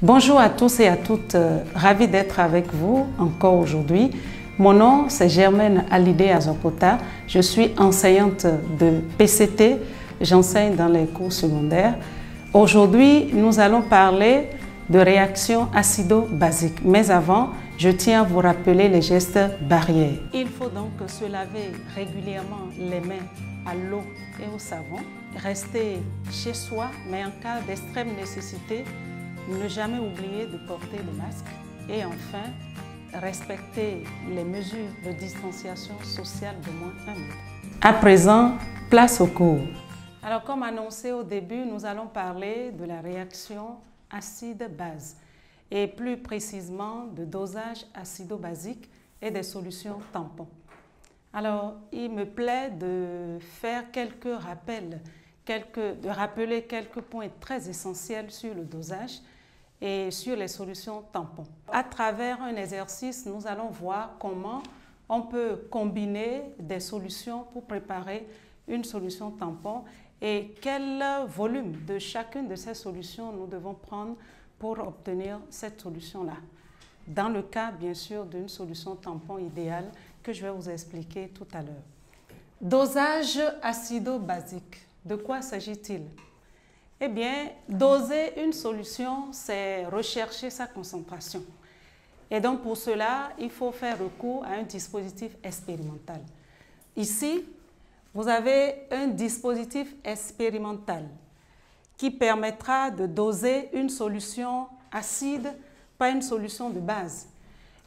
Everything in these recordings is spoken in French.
Bonjour à tous et à toutes, ravi d'être avec vous encore aujourd'hui. Mon nom c'est Germaine Alidé Azokota, je suis enseignante de PCT, j'enseigne dans les cours secondaires. Aujourd'hui, nous allons parler de réaction acido-basique, mais avant, je tiens à vous rappeler les gestes barrières. Il faut donc se laver régulièrement les mains à l'eau et au savon, rester chez soi, mais en cas d'extrême nécessité, ne jamais oublier de porter le masque et enfin, respecter les mesures de distanciation sociale de moins 1 mètre. À présent, place au cours. Alors, comme annoncé au début, nous allons parler de la réaction acide-base et plus précisément de dosage acido-basique et des solutions tampons. Alors, il me plaît de faire quelques rappels, de rappeler quelques points très essentiels sur le dosage et sur les solutions tampons. À travers un exercice, nous allons voir comment on peut combiner des solutions pour préparer une solution tampon et quel volume de chacune de ces solutions nous devons prendre pour obtenir cette solution-là. Dans le cas, bien sûr, d'une solution tampon idéale que je vais vous expliquer tout à l'heure. Dosage acido-basique. De quoi s'agit-il? Eh bien, doser une solution, c'est rechercher sa concentration. Et donc, pour cela, il faut faire recours à un dispositif expérimental. Ici, vous avez un dispositif expérimental qui permettra de doser une solution acide, pas une solution de base.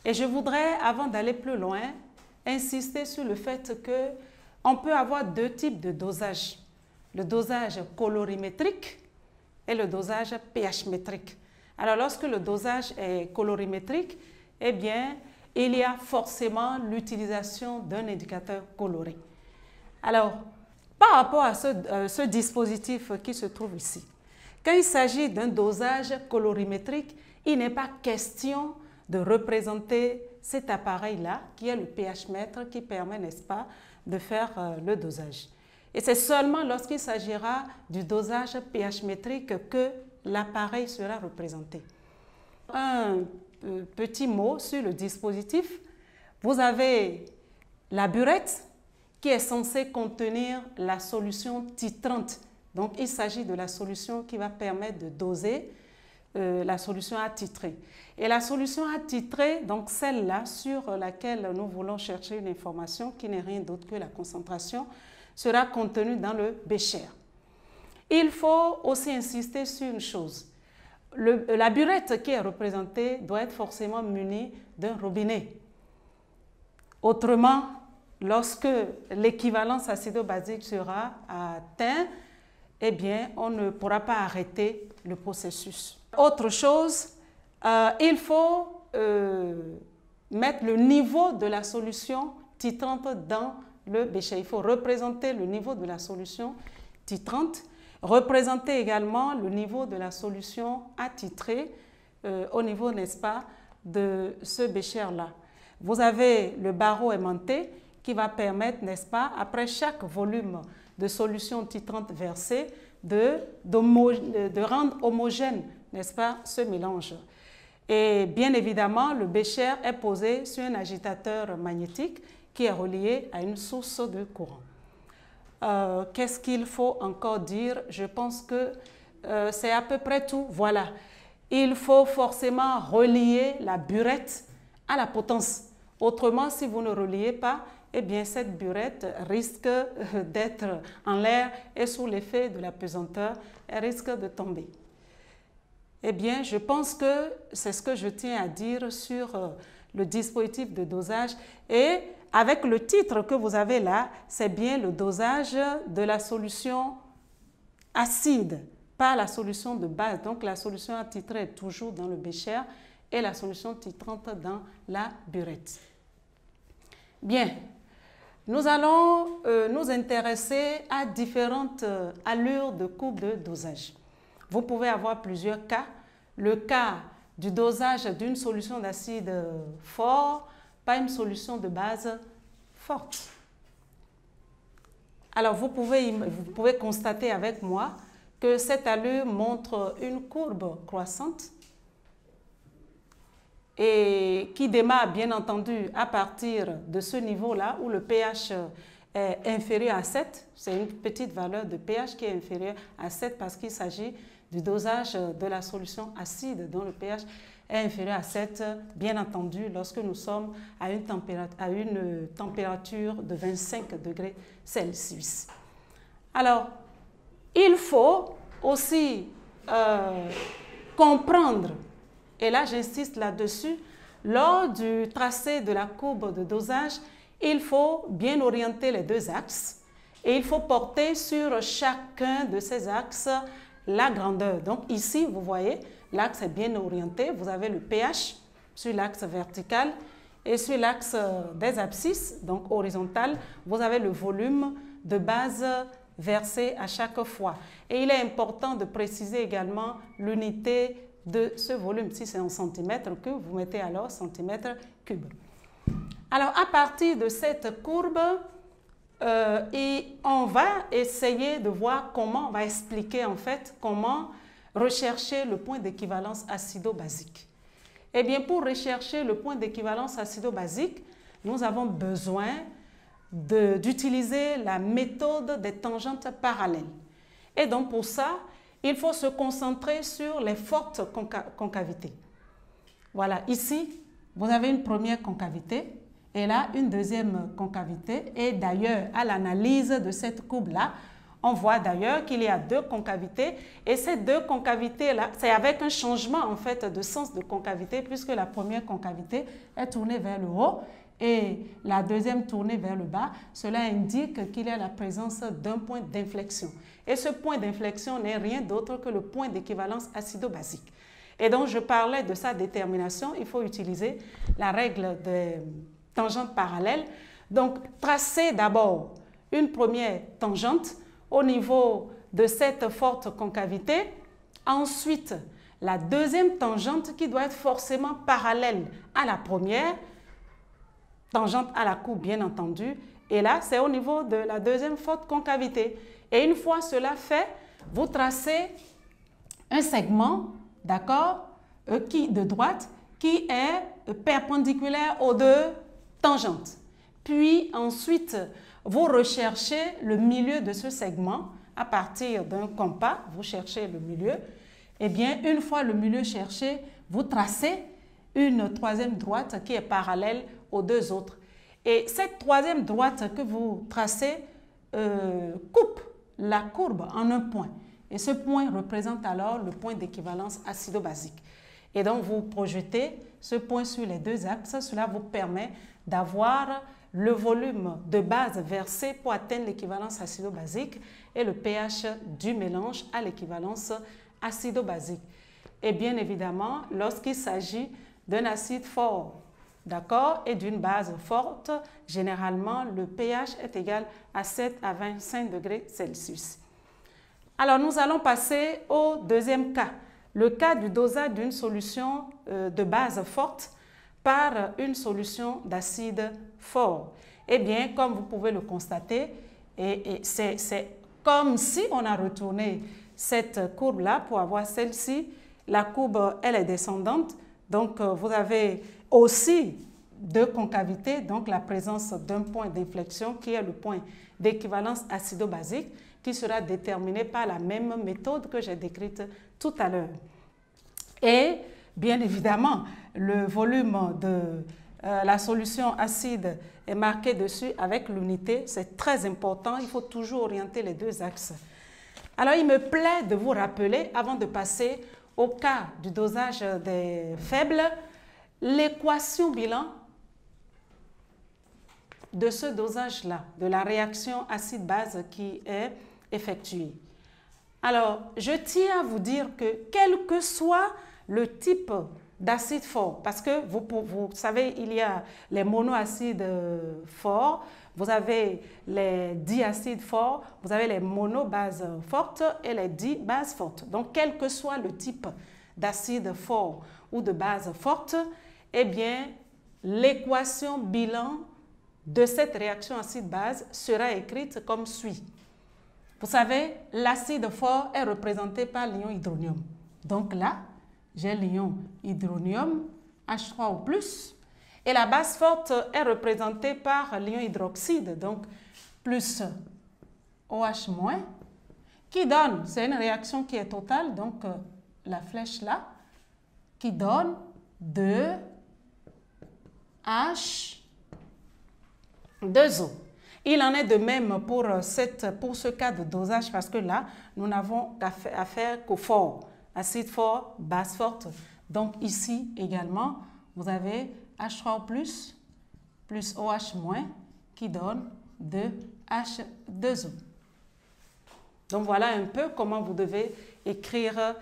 Et je voudrais, avant d'aller plus loin, insister sur le fait qu'on peut avoir deux types de dosage. Le dosage colorimétrique et le dosage pH métrique. Alors, lorsque le dosage est colorimétrique, eh bien, il y a forcément l'utilisation d'un indicateur coloré. Alors, par rapport à ce dispositif qui se trouve ici, quand il s'agit d'un dosage colorimétrique, il n'est pas question de représenter cet appareil-là, qui est le pH mètre, qui permet, n'est-ce pas, de faire le dosage. Et c'est seulement lorsqu'il s'agira du dosage pH métrique que l'appareil sera représenté. Un petit mot sur le dispositif. Vous avez la burette qui est censée contenir la solution titrante. Donc, il s'agit de la solution qui va permettre de doser la solution attitrée. Et la solution attitrée, donc celle-là sur laquelle nous voulons chercher une information qui n'est rien d'autre que la concentration, sera contenue dans le bécher. Il faut aussi insister sur une chose. La burette qui est représentée doit être forcément munie d'un robinet. Autrement, lorsque l'équivalence acido-basique sera atteinte, eh bien, on ne pourra pas arrêter le processus. Autre chose, il faut mettre le niveau de la solution titrante dans le bécher. Il faut représenter le niveau de la solution titrante, représenter également le niveau de la solution attitrée au niveau, n'est-ce pas, de ce bécher-là. Vous avez le barreau aimanté qui va permettre, n'est-ce pas, après chaque volume de solution titrante versée, de rendre homogène, n'est-ce pas, ce mélange. Et bien évidemment, le bécher est posé sur un agitateur magnétique qui est relié à une source de courant. Qu'est-ce qu'il faut encore dire? Je pense que c'est à peu près tout. Voilà. Il faut forcément relier la burette à la potence. Autrement, si vous ne reliez pas, eh bien, cette burette risque d'être en l'air et sous l'effet de la pesanteur, elle risque de tomber. Eh bien, je pense que c'est ce que je tiens à dire sur le dispositif de dosage. Et avec le titre que vous avez là, c'est bien le dosage de la solution acide, pas la solution de base. Donc, la solution attitrée est toujours dans le bécher et la solution titrante dans la burette. Bien, nous allons nous intéresser à différentes allures de courbe de dosage. Vous pouvez avoir plusieurs cas. Le cas du dosage d'une solution d'acide fort, pas une solution de base forte. Alors, vous pouvez constater avec moi que cette allure montre une courbe croissante et qui démarre bien entendu à partir de ce niveau-là où le pH est inférieur à 7. C'est une petite valeur de pH qui est inférieure à 7 parce qu'il s'agit du dosage de la solution acide dont le pH est inférieur à 7, bien entendu, lorsque nous sommes à une température de 25 degrés Celsius. Alors, il faut aussi comprendre, et là j'insiste là-dessus, lors du tracé de la courbe de dosage, il faut bien orienter les deux axes et il faut porter sur chacun de ces axes la grandeur. Donc ici, vous voyez, l'axe est bien orienté. Vous avez le pH sur l'axe vertical et sur l'axe des abscisses, donc horizontal, vous avez le volume de base versé à chaque fois. Et il est important de préciser également l'unité de ce volume. Si c'est en centimètres cubes, vous mettez alors centimètres cubes. Alors, à partir de cette courbe, et on va essayer de voir comment, on va expliquer en fait comment rechercher le point d'équivalence acido-basique. Eh bien, pour rechercher le point d'équivalence acido-basique, nous avons besoin d'utiliser la méthode des tangentes parallèles. Et donc, pour ça, il faut se concentrer sur les fortes concavités. Voilà, ici, vous avez une première concavité. Et là, une deuxième concavité. Et d'ailleurs, à l'analyse de cette courbe-là, on voit d'ailleurs qu'il y a deux concavités. Et ces deux concavités-là, c'est avec un changement en fait de sens de concavité, puisque la première concavité est tournée vers le haut et la deuxième tournée vers le bas. Cela indique qu'il y a la présence d'un point d'inflexion. Et ce point d'inflexion n'est rien d'autre que le point d'équivalence acido-basique. Et donc, je parlais de sa détermination. Il faut utiliser la règle des tangente parallèle. Donc, tracer d'abord une première tangente au niveau de cette forte concavité. Ensuite, la deuxième tangente qui doit être forcément parallèle à la première, tangente à la courbe bien entendu. Et là, c'est au niveau de la deuxième forte concavité. Et une fois cela fait, vous tracez un segment, d'accord, de droite qui est perpendiculaire aux deux tangente. Puis ensuite, vous recherchez le milieu de ce segment à partir d'un compas, vous cherchez le milieu. Et bien, une fois le milieu cherché, vous tracez une troisième droite qui est parallèle aux deux autres. Et cette troisième droite que vous tracez coupe la courbe en un point. Et ce point représente alors le point d'équivalence acido-basique. Et donc, vous projetez ce point sur les deux axes. Cela vous permet d'avoir le volume de base versé pour atteindre l'équivalence acido-basique et le pH du mélange à l'équivalence acido-basique. Et bien évidemment, lorsqu'il s'agit d'un acide fort, d'accord, et d'une base forte, généralement, le pH est égal à 7 à 25 degrés Celsius. Alors, nous allons passer au deuxième cas. Le cas du dosage d'une solution de base forte par une solution d'acide fort. Eh bien, comme vous pouvez le constater, c'est comme si on a retourné cette courbe-là pour avoir celle-ci. La courbe, elle est descendante. Donc, vous avez aussi deux concavités, donc la présence d'un point d'inflexion qui est le point d'équivalence acido-basique qui sera déterminé par la même méthode que j'ai décrite tout à l'heure. Et bien évidemment, le volume de la solution acide est marqué dessus avec l'unité. C'est très important, il faut toujours orienter les deux axes. Alors, il me plaît de vous rappeler, avant de passer au cas du dosage des faibles, l'équation bilan de ce dosage-là, de la réaction acide-base qui est effectuée. Alors, je tiens à vous dire que quel que soit le type d'acide fort, parce que vous savez, il y a les monoacides forts, vous avez les diacides forts, vous avez les monobases fortes et les dibases fortes. Donc, quel que soit le type d'acide fort ou de base forte, eh bien, l'équation bilan de cette réaction acide-base sera écrite comme suit. Vous savez, l'acide fort est représenté par l'ion hydronium. Donc là, j'ai l'ion hydronium H3O+. Et la base forte est représentée par l'ion hydroxyde, donc plus OH-, qui donne, c'est une réaction qui est totale, donc la flèche là, qui donne 2H2O. Il en est de même pour ce cas de dosage parce que là, nous n'avons affaire qu'au fort, acide fort, base forte. Donc ici également, vous avez H3O+, plus OH- qui donne 2H2O. Donc voilà un peu comment vous devez écrire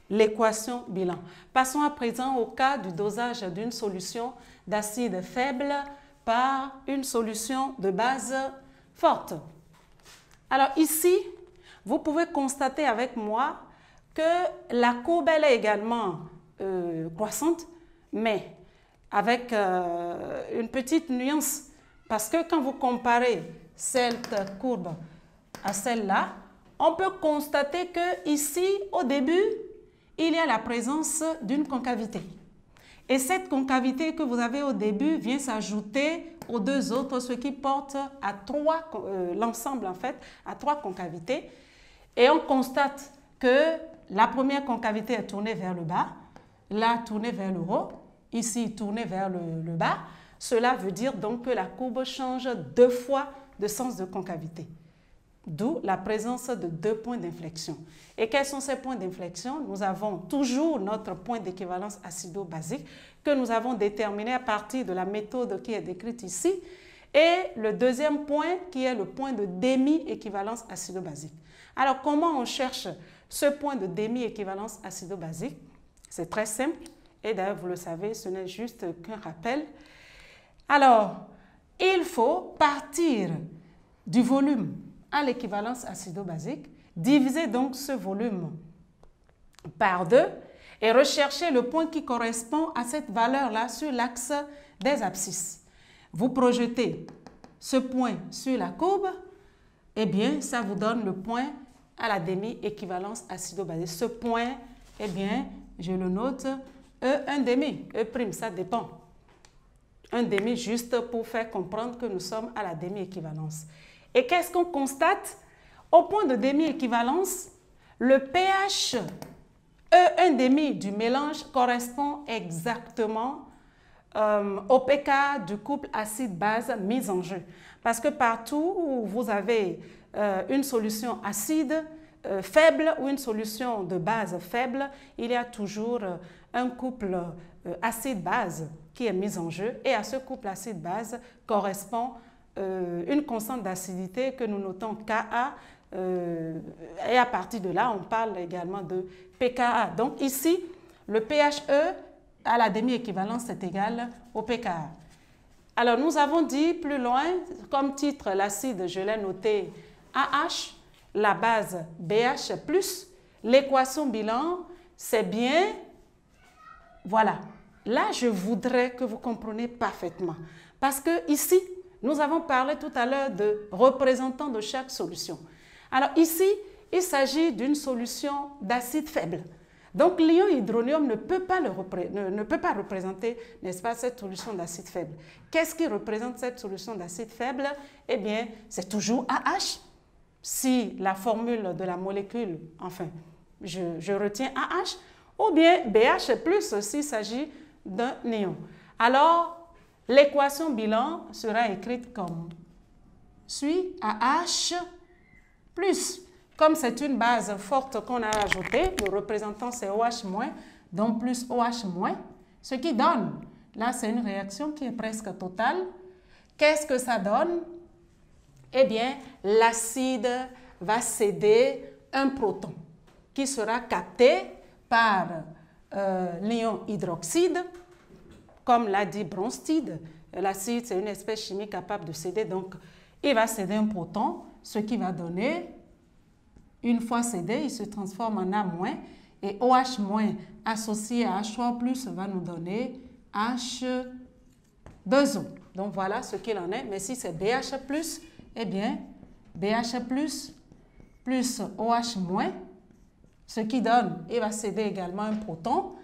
l'équation bilan. Passons à présent au cas du dosage d'une solution d'acide faible par une solution de base forte. Alors ici, vous pouvez constater avec moi que la courbe elle est également croissante, mais avec une petite nuance, parce que quand vous comparez cette courbe à celle-là, on peut constater que ici, au début, il y a la présence d'une concavité. Et cette concavité que vous avez au début vient s'ajouter aux deux autres, ce qui porte à l'ensemble en fait, à 3 concavités. Et on constate que la première concavité est tournée vers le bas, là tournée vers le haut, ici tournée vers le bas. Cela veut dire donc que la courbe change 2 fois de sens de concavité. D'où la présence de 2 points d'inflexion. Et quels sont ces points d'inflexion? Nous avons toujours notre point d'équivalence acido-basique que nous avons déterminé à partir de la méthode qui est décrite ici. Et le deuxième point qui est le point de demi-équivalence acido-basique. Alors, comment on cherche ce point de demi-équivalence acido-basique? C'est très simple. Et d'ailleurs, vous le savez, ce n'est juste qu'un rappel. Alors, il faut partir du volume à l'équivalence acido-basique, diviser donc ce volume par 2 et rechercher le point qui correspond à cette valeur-là sur l'axe des abscisses. Vous projetez ce point sur la courbe, eh bien, ça vous donne le point à la demi-équivalence acido-basique. Ce point, eh bien, je le note, E1,5, E', ça dépend. 1,5 juste pour faire comprendre que nous sommes à la demi-équivalence. Et qu'est-ce qu'on constate? Au point de demi-équivalence, le pH E1,5 du mélange correspond exactement au pK du couple acide-base mis en jeu. Parce que partout où vous avez une solution acide faible ou une solution de base faible, il y a toujours un couple acide-base qui est mis en jeu. Et à ce couple acide-base correspond une constante d'acidité que nous notons Ka, et à partir de là, on parle également de pKa. Donc ici, le pHe à la demi-équivalence est égal au pKa. Alors nous avons dit plus loin, comme titre, l'acide, je l'ai noté AH, la base BH+, l'équation bilan, c'est bien, voilà. Là, je voudrais que vous compreniez parfaitement. Parce que ici, nous avons parlé tout à l'heure de représentants de chaque solution. Alors ici, il s'agit d'une solution d'acide faible. Donc l'ion hydronium ne peut pas représenter, n'est-ce pas, cette solution d'acide faible. Qu'est-ce qui représente cette solution d'acide faible? Eh bien, c'est toujours AH. Si la formule de la molécule, enfin, je retiens AH, ou bien BH+, s'il s'agit d'un ion. Alors, l'équation bilan sera écrite comme suit: AH+. Comme c'est une base forte qu'on a ajoutée, le représentant c'est OH-, donc plus OH-, ce qui donne, là c'est une réaction qui est presque totale. Qu'est-ce que ça donne? Eh bien, l'acide va céder un proton qui sera capté par l'ion hydroxyde. Comme l'a dit Bronsted, l'acide c'est une espèce chimique capable de céder, donc il va céder un proton, ce qui va donner, une fois cédé, il se transforme en A-, et OH- associé à H3+ va nous donner H2O. Donc voilà ce qu'il en est, mais si c'est BH+, eh bien BH+, plus OH-, ce qui donne, il va céder également un proton,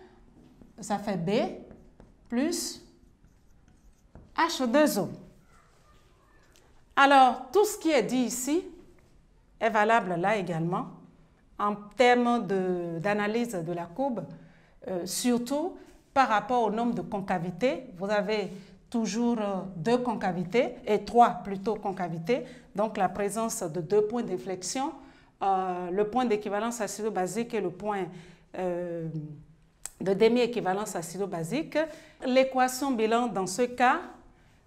ça fait B, plus H2O. Alors, tout ce qui est dit ici est valable là également en termes d'analyse de la courbe, surtout par rapport au nombre de concavités. Vous avez toujours 2 concavités, et 3 plutôt concavités, donc la présence de 2 points d'inflexion, le point d'équivalence acido-basique et le point de demi-équivalence acido-basique. L'équation bilan dans ce cas,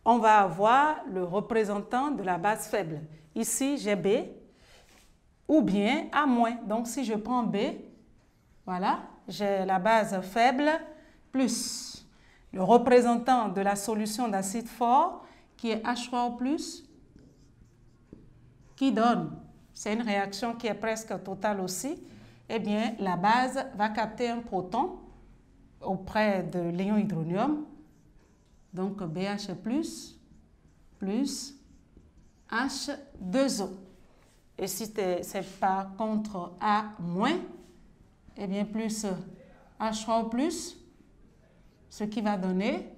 on va avoir le représentant de la base faible. Ici, j'ai B, ou bien A-. Donc, si je prends B, voilà, j'ai la base faible plus le représentant de la solution d'acide fort, qui est H3O+, qui donne, c'est une réaction qui est presque totale aussi, eh bien, la base va capter un proton auprès de l'ion hydronium, donc BH+, plus H2O. Et si c'est par contre A-, eh bien plus H3O+, ce qui va donner,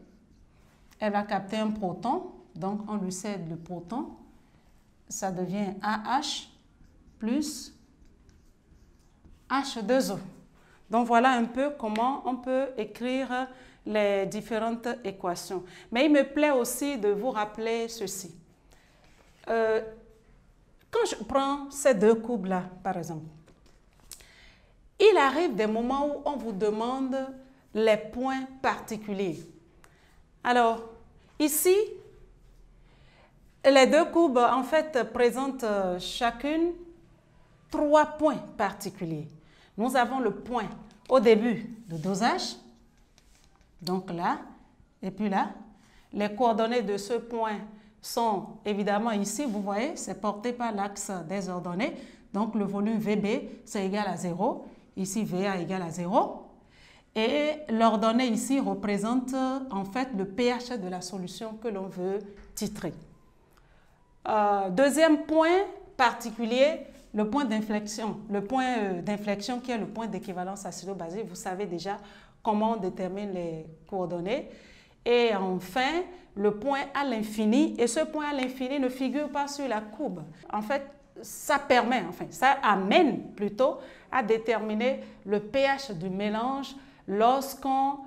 elle va capter un proton, donc on lui cède le proton, ça devient AH plus H2O. Donc voilà un peu comment on peut écrire les différentes équations. Mais il me plaît aussi de vous rappeler ceci. Quand je prends ces 2 courbes-là, par exemple, il arrive des moments où on vous demande les points particuliers. Alors, ici, les 2 courbes, en fait, présentent chacune 3 points particuliers. Nous avons le point au début de dosage, donc là, et puis là. Les coordonnées de ce point sont évidemment ici, vous voyez, c'est porté par l'axe des ordonnées. Donc, le volume VB, c'est égal à 0. Ici, VA égale à 0. Et l'ordonnée ici représente en fait le pH de la solution que l'on veut titrer. Deuxième point particulier, le point d'inflexion. Le point d'inflexion qui est le point d'équivalence acido-basique. Vous savez déjà comment on détermine les coordonnées. Et enfin, le point à l'infini. Et ce point à l'infini ne figure pas sur la courbe. En fait, ça permet, enfin, ça amène plutôt à déterminer le pH du mélange lorsqu'on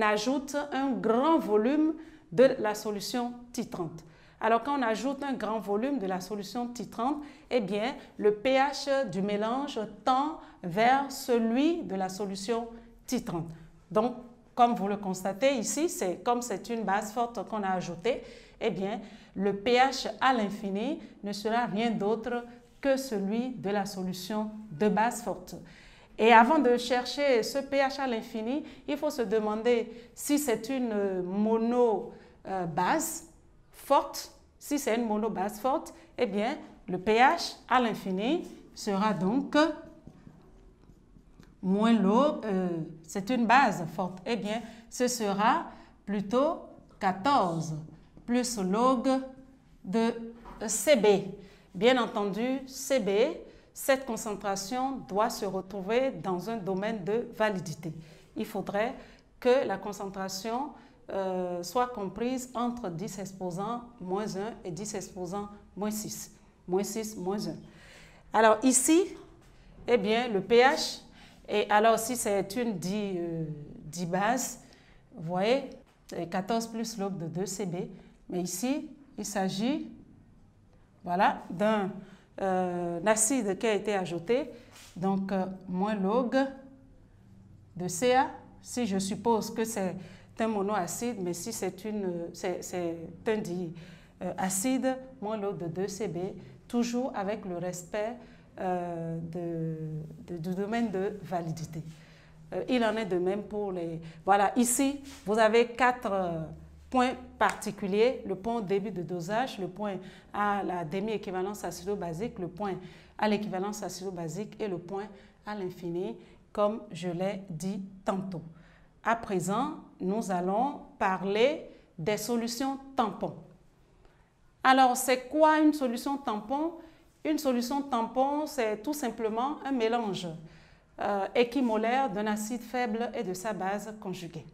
ajoute un grand volume de la solution titrante. Alors, quand on ajoute un grand volume de la solution titrante, eh bien, le pH du mélange tend vers celui de la solution titrante. Donc, comme vous le constatez ici, comme c'est une base forte qu'on a ajoutée, eh bien, le pH à l'infini ne sera rien d'autre que celui de la solution de base forte. Et avant de chercher ce pH à l'infini, il faut se demander si c'est une monobase forte. Si c'est une monobase forte, eh bien, le pH à l'infini sera donc moins l'eau. C'est une base forte. Eh bien, ce sera plutôt 14 plus log de CB. Bien entendu, CB, cette concentration doit se retrouver dans un domaine de validité. Il faudrait que la concentration soit comprise entre 10 exposant moins 1 et 10 exposant moins 6. Moins 6, moins 1. Alors ici, eh bien, le pH, et alors si c'est une dibase, vous voyez, 14 plus log de 2 CB. Mais ici, il s'agit, voilà, d'un acide qui a été ajouté, donc moins log de Ca, si je suppose que c'est un monoacide, mais si c'est un diacide, moins log de 2 Cb, toujours avec le respect du domaine de validité. Il en est de même pour les... Voilà, ici, vous avez 4 points particuliers, le point au début de dosage, le point à la demi-équivalence acido-basique, le point à l'équivalence acido-basique et le point à l'infini, comme je l'ai dit tantôt. À présent, nous allons parler des solutions tampons. Alors, c'est quoi une solution tampon? Une solution tampon, c'est tout simplement un mélange équimolaire d'un acide faible et de sa base conjuguée.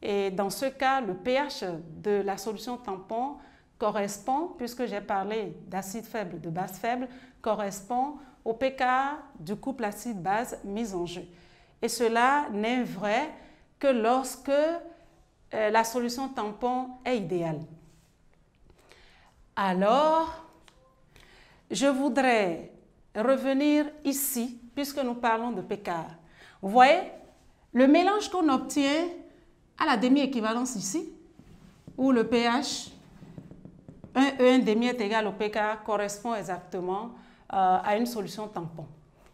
Et dans ce cas, le pH de la solution tampon correspond, puisque j'ai parlé d'acide faible, de base faible, correspond au pKa du couple acide-base mis en jeu. Et cela n'est vrai que lorsque la solution tampon est idéale. Alors, je voudrais revenir ici, puisque nous parlons de pKa. Vous voyez, le mélange qu'on obtient à la demi-équivalence ici, où le pH 1,5 est égal au pKa correspond exactement à une solution tampon.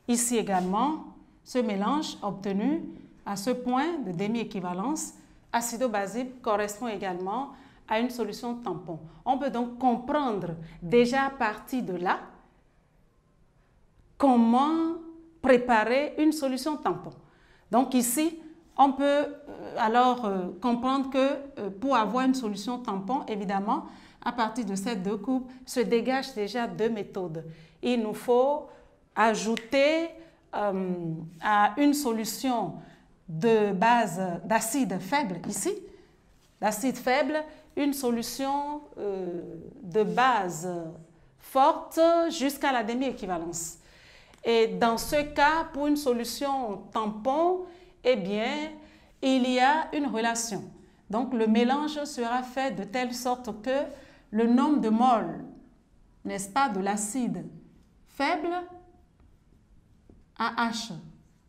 Ici également, ce mélange obtenu à ce point de demi-équivalence acido-basique correspond également à une solution tampon. On peut donc comprendre déjà à partir de là comment préparer une solution tampon. Donc ici, on peut alors comprendre que pour avoir une solution tampon, évidemment, à partir de ces deux coupes, se dégagent déjà deux méthodes. Il nous faut ajouter à une solution de base d'acide faible, ici, d'acide faible, une solution de base forte jusqu'à la demi-équivalence. Et dans ce cas, pour une solution tampon, eh bien, il y a une relation. Donc, le mélange sera fait de telle sorte que le nombre de moles, n'est-ce pas, de l'acide faible, AH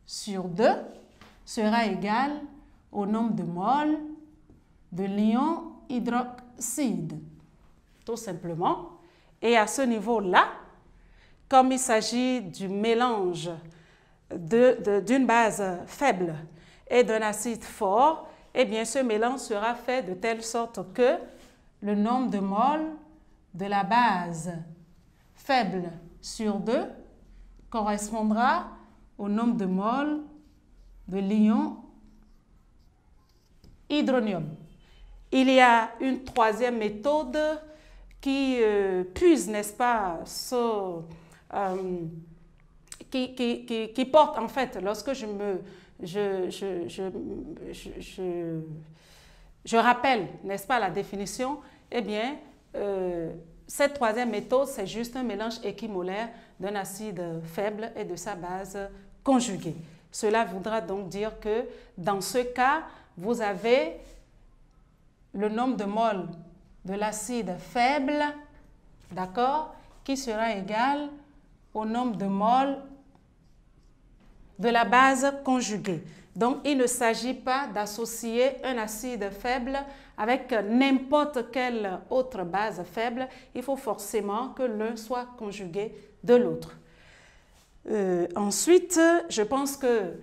sur 2, sera égal au nombre de moles de l'ion hydroxyde, tout simplement. Et à ce niveau-là, comme il s'agit du mélange d'une base faible et d'un acide fort, eh bien, ce mélange sera fait de telle sorte que le nombre de moles de la base faible sur 2 correspondra au nombre de moles de l'ion hydronium. Il y a une troisième méthode qui puise, n'est-ce pas, qui porte en fait, lorsque je rappelle, n'est-ce pas, la définition, eh bien, cette troisième méthode, c'est juste un mélange équimolaire d'un acide faible et de sa base conjuguée. Cela voudra donc dire que dans ce cas, vous avez le nombre de moles de l'acide faible, d'accord, qui sera égal au nombre de moles de la base conjuguée. Donc, il ne s'agit pas d'associer un acide faible avec n'importe quelle autre base faible. Il faut forcément que l'un soit conjugué de l'autre. Ensuite, je pense que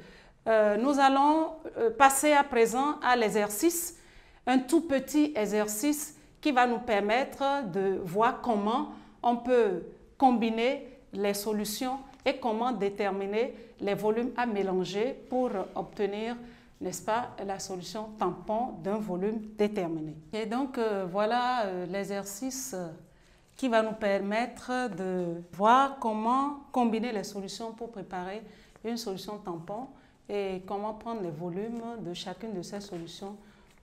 nous allons passer à présent à l'exercice, un tout petit exercice qui va nous permettre de voir comment on peut combiner les solutions et comment déterminer les volumes à mélanger pour obtenir, n'est-ce pas, la solution tampon d'un volume déterminé. Et donc, voilà l'exercice qui va nous permettre de voir comment combiner les solutions pour préparer une solution tampon et comment prendre les volumes de chacune de ces solutions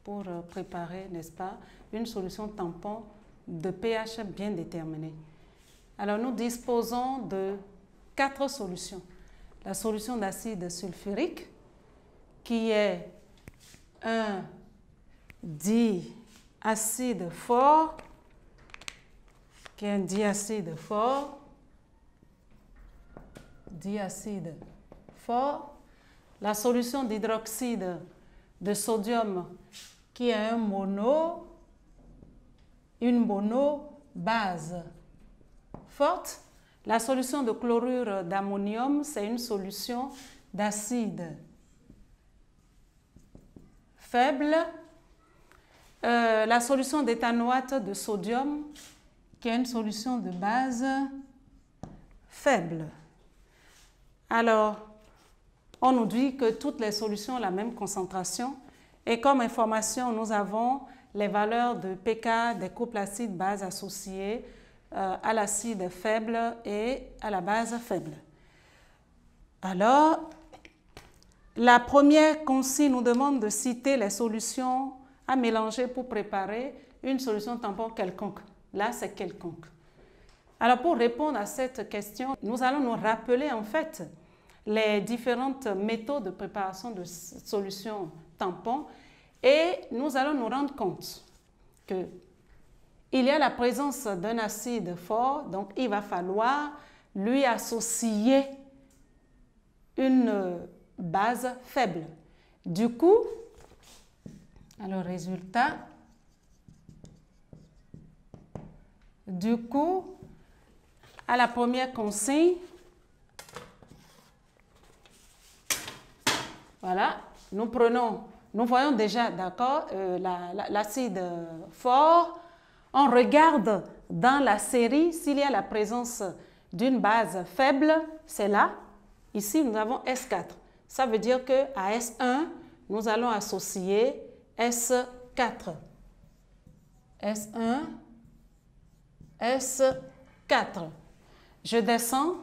pour préparer, n'est-ce pas, une solution tampon de pH bien déterminé. Alors, nous disposons de 4 solutions. La solution d'acide sulfurique, qui est un diacide fort, diacide fort. La solution d'hydroxyde de sodium, qui est une monobase forte. La solution de chlorure d'ammonium, c'est une solution d'acide faible. La solution d'éthanoate de sodium, qui est une solution de base faible. Alors, on nous dit que toutes les solutions ont la même concentration et comme information, nous avons les valeurs de pK des couples acides-bases associés à l'acide faible et à la base faible. Alors, la première consigne nous demande de citer les solutions à mélanger pour préparer une solution tampon quelconque. Là, c'est quelconque. Alors, pour répondre à cette question, nous allons nous rappeler en fait les différentes méthodes de préparation de solutions tampons et nous allons nous rendre compte qu'il y a la présence d'un acide fort, donc il va falloir lui associer une base faible. Du coup, alors résultat, à la première consigne, voilà, nous voyons déjà, d'accord, l'acide fort. On regarde dans la série s'il y a la présence d'une base faible, c'est là. Ici, nous avons S4. Ça veut dire qu'à S1, nous allons associer S4. S1, S4. Je descends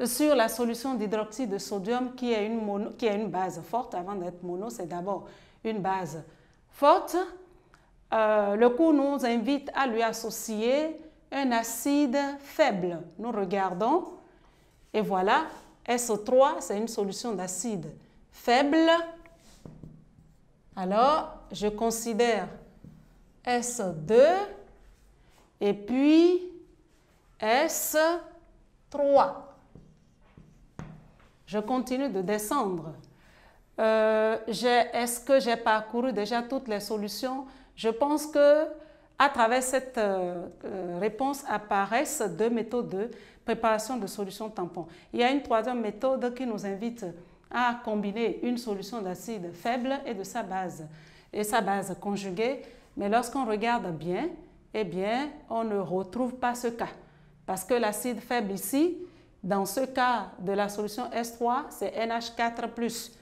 sur la solution d'hydroxyde de sodium qui a une base forte. Avant d'être mono, c'est d'abord une base forte. Le cours nous invite à lui associer un acide faible. Nous regardons et voilà, SO3, c'est une solution d'acide faible. Alors, je considère S2 et puis S3. Je continue de descendre. Est-ce que j'ai parcouru déjà toutes les solutions? Je pense que à travers cette réponse apparaissent deux méthodes de préparation de solutions tampons. Il y a une troisième méthode qui nous invite à combiner une solution d'acide faible et de sa base conjuguée. Mais lorsqu'on regarde bien, eh bien, on ne retrouve pas ce cas. Parce que l'acide faible ici, dans ce cas de la solution S3, c'est NH4+.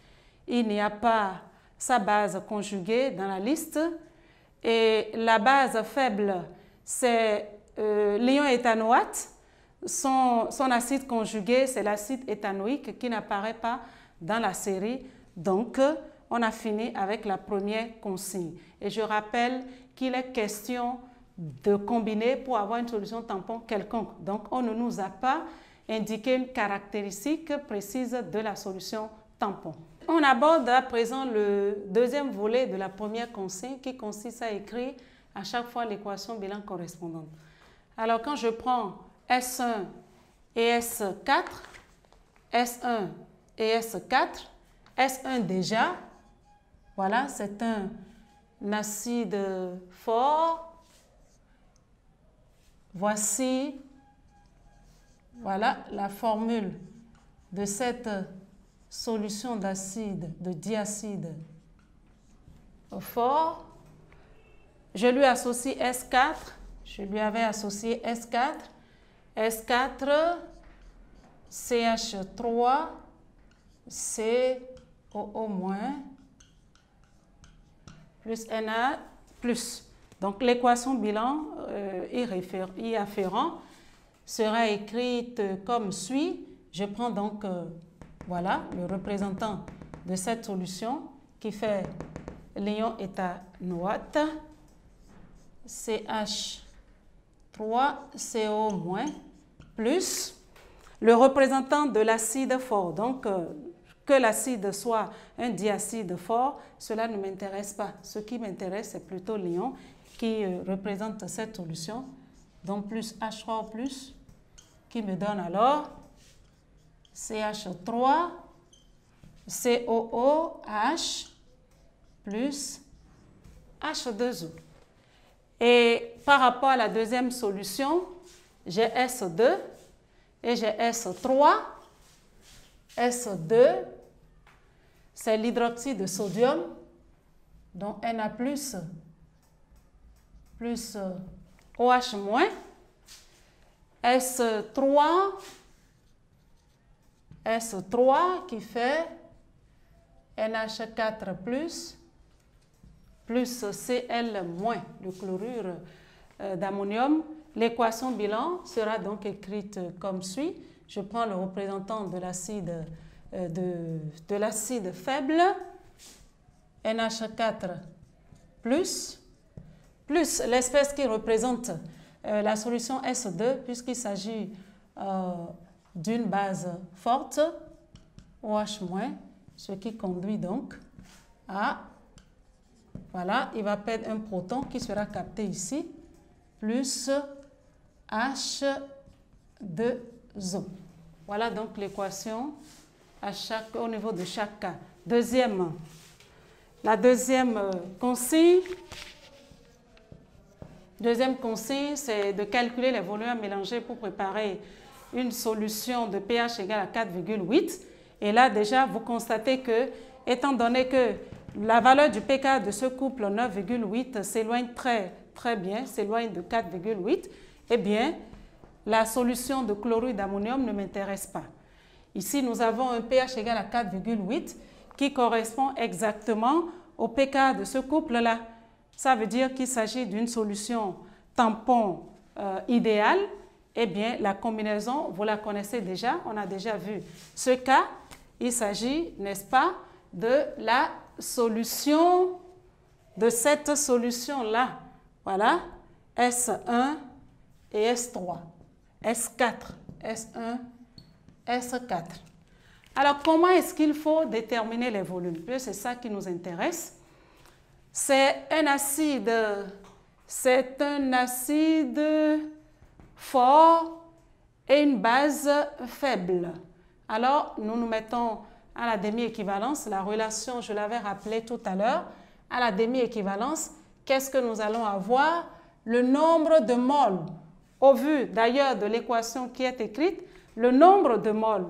Il n'y a pas sa base conjuguée dans la liste. Et la base faible, c'est l'ion éthanoate. Son acide conjugué, c'est l'acide éthanoïque qui n'apparaît pas dans la série. Donc, on a fini avec la première consigne. Et je rappelle qu'il est question de combiner pour avoir une solution tampon quelconque. Donc, on ne nous a pas indiqué une caractéristique précise de la solution tampon. On aborde à présent le deuxième volet de la première consigne qui consiste à écrire à chaque fois l'équation bilan correspondante. Alors, quand je prends S1 et S4, S1 et S4, S1 déjà, voilà, c'est un acide fort. Voici, voilà la formule de cette solution d'acide, de diacide fort. Je lui associe S4, je lui avais associé S4, S4, CH3, COO-, plus Na+. Donc l'équation bilan y afférent sera écrite comme suit. Je prends donc voilà le représentant de cette solution qui fait l'ion éthanoate CH3CO- plus le représentant de l'acide fort. Donc que l'acide soit un diacide fort, cela ne m'intéresse pas. Ce qui m'intéresse, c'est plutôt l'ion qui représente cette solution. Donc plus H3 plus qui me donne alors CH3 COOH plus H2O. Et par rapport à la deuxième solution, j'ai S2 et j'ai S3. S2, c'est l'hydroxyde de sodium, donc Na+, plus OH-. S3 qui fait NH4+, plus Cl-, le chlorure d'ammonium. L'équation bilan sera donc écrite comme suit. Je prends le représentant de l'acide faible, NH4 plus l'espèce qui représente la solution S2, puisqu'il s'agit d'une base forte, OH-, ce qui conduit donc à, voilà, il va perdre un proton qui sera capté ici, plus H2O. Voilà donc l'équation au niveau de chaque cas. La deuxième consigne, c'est de calculer les volumes à mélanger pour préparer une solution de pH égale à 4,8. Et là, déjà, vous constatez que, étant donné que la valeur du pK de ce couple 9,8 s'éloigne très bien, s'éloigne de 4,8, eh bien, la solution de chlorure d'ammonium ne m'intéresse pas. Ici, nous avons un pH égal à 4,8 qui correspond exactement au pK de ce couple-là. Ça veut dire qu'il s'agit d'une solution tampon idéale. Eh bien, la combinaison, vous la connaissez déjà, on a déjà vu ce cas. Il s'agit, n'est-ce pas, de la solution, de cette solution-là. Voilà, S1 et S3, S4, S1, S4. Alors, comment est-ce qu'il faut déterminer les volumes? C'est ça qui nous intéresse. C'est un acide fort et une base faible. Alors, nous nous mettons à la demi-équivalence. La relation, je l'avais rappelé tout à l'heure, à la demi-équivalence, qu'est-ce que nous allons avoir? Le nombre de moles. Au vu d'ailleurs de l'équation qui est écrite, le nombre de moles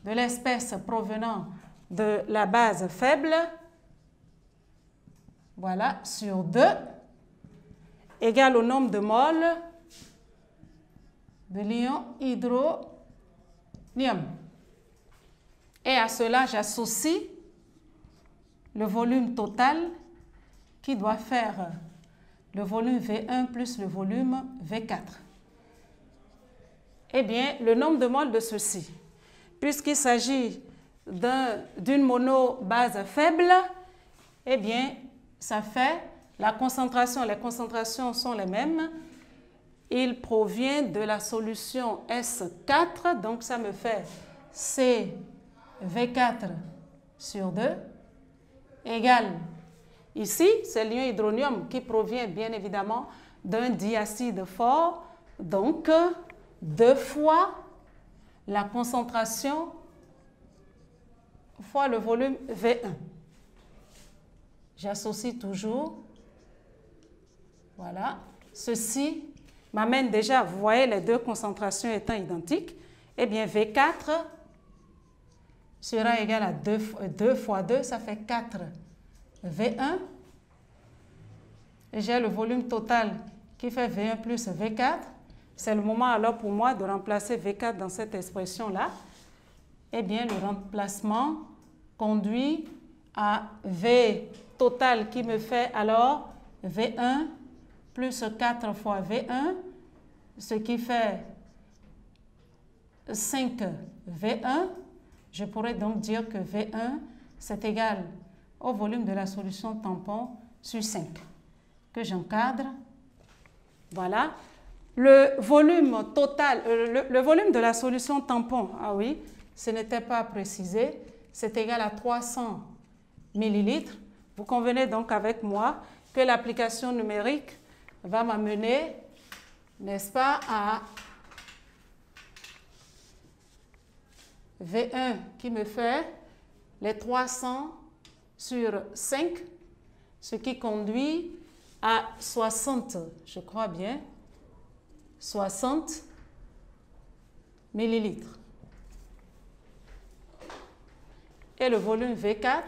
de l'espèce provenant de la base faible, voilà, sur 2, égale au nombre de moles de l'ion hydronium. Et à cela, j'associe le volume total qui doit faire le volume V1 plus le volume V4. Eh bien, le nombre de moles de ceci, puisqu'il s'agit d'une monobase faible, eh bien, ça fait la concentration. Les concentrations sont les mêmes. Il provient de la solution S4, donc ça me fait CV4 sur 2 égale, ici, c'est l'ion hydronium qui provient bien évidemment d'un diacide fort, donc 2 fois la concentration fois le volume V1. J'associe toujours, voilà, ceci m'amène déjà, vous voyez les deux concentrations étant identiques, eh bien V4 sera égal à 2 fois 2, ça fait 4 V1. Et j'ai le volume total qui fait V1 plus V4. C'est le moment alors pour moi de remplacer V4 dans cette expression-là. Eh bien, le remplacement conduit à V total qui me fait alors V1 plus 4 fois V1, ce qui fait 5 V1. Je pourrais donc dire que V1, c'est égal au volume de la solution tampon sur 5, que j'encadre. Voilà. Le volume total, le volume de la solution tampon, ah oui, ce n'était pas précisé, c'est égal à 300 millilitres. Vous convenez donc avec moi que l'application numérique va m'amener, n'est-ce pas, à V1 qui me fait les 300 sur 5, ce qui conduit à 60, je crois bien, 60 millilitres. Et le volume V4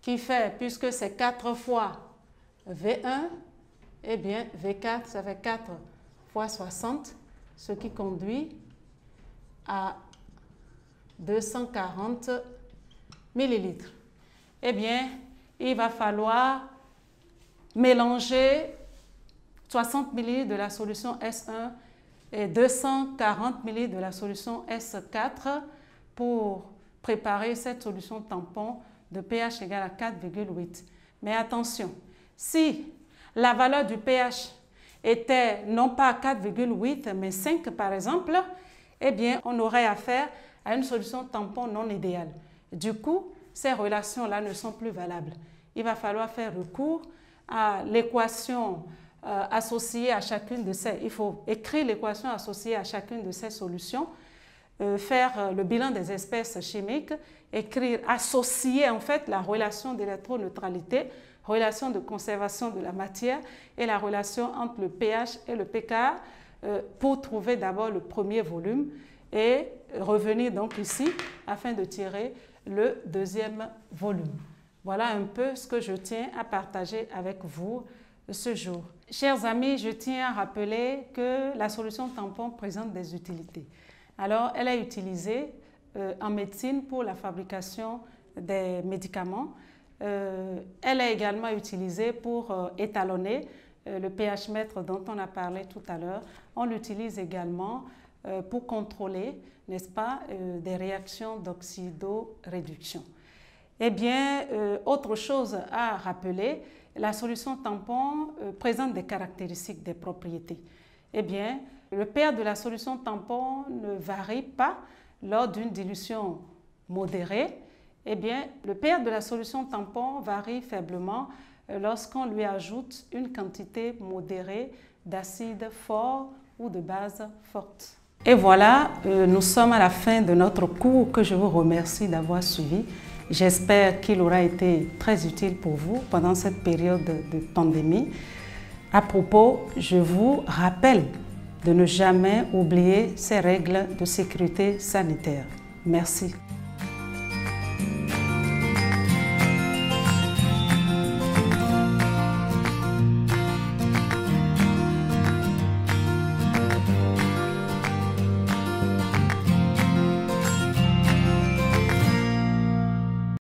qui fait, puisque c'est 4 fois V1, eh bien V4, ça fait 4 fois 60, ce qui conduit à 240 millilitres. Eh bien, il va falloir mélanger 60 millilitres de la solution S1 et 240 millilitres de la solution S4 pour préparer cette solution tampon de pH égal à 4,8. Mais attention, si la valeur du pH était non pas 4,8 mais 5 par exemple, eh bien on aurait affaire à une solution tampon non idéale. Du coup, ces relations-là ne sont plus valables. Il va falloir faire recours à l'équation associée à chacune de ces. Il faut écrire l'équation associée à chacune de ces solutions, faire le bilan des espèces chimiques, écrire, associer en fait la relation d'électroneutralité, relation de conservation de la matière et la relation entre le pH et le pKa pour trouver d'abord le premier volume et revenir donc ici afin de tirer le deuxième volume. Voilà un peu ce que je tiens à partager avec vous ce jour. Chers amis, je tiens à rappeler que la solution tampon présente des utilités. Alors, elle est utilisée en médecine pour la fabrication des médicaments. Elle est également utilisée pour étalonner le pH mètre dont on a parlé tout à l'heure. On l'utilise également pour contrôler, n'est-ce pas, des réactions d'oxydoréduction. Eh bien, autre chose à rappeler, la solution tampon présente des caractéristiques, des propriétés. Eh bien, le pH de la solution tampon ne varie pas lors d'une dilution modérée. Eh bien, le pH de la solution tampon varie faiblement lorsqu'on lui ajoute une quantité modérée d'acide fort ou de base forte. Et voilà, nous sommes à la fin de notre cours que je vous remercie d'avoir suivi. J'espère qu'il aura été très utile pour vous pendant cette période de pandémie. À propos, je vous rappelle de ne jamais oublier ces règles de sécurité sanitaire. Merci.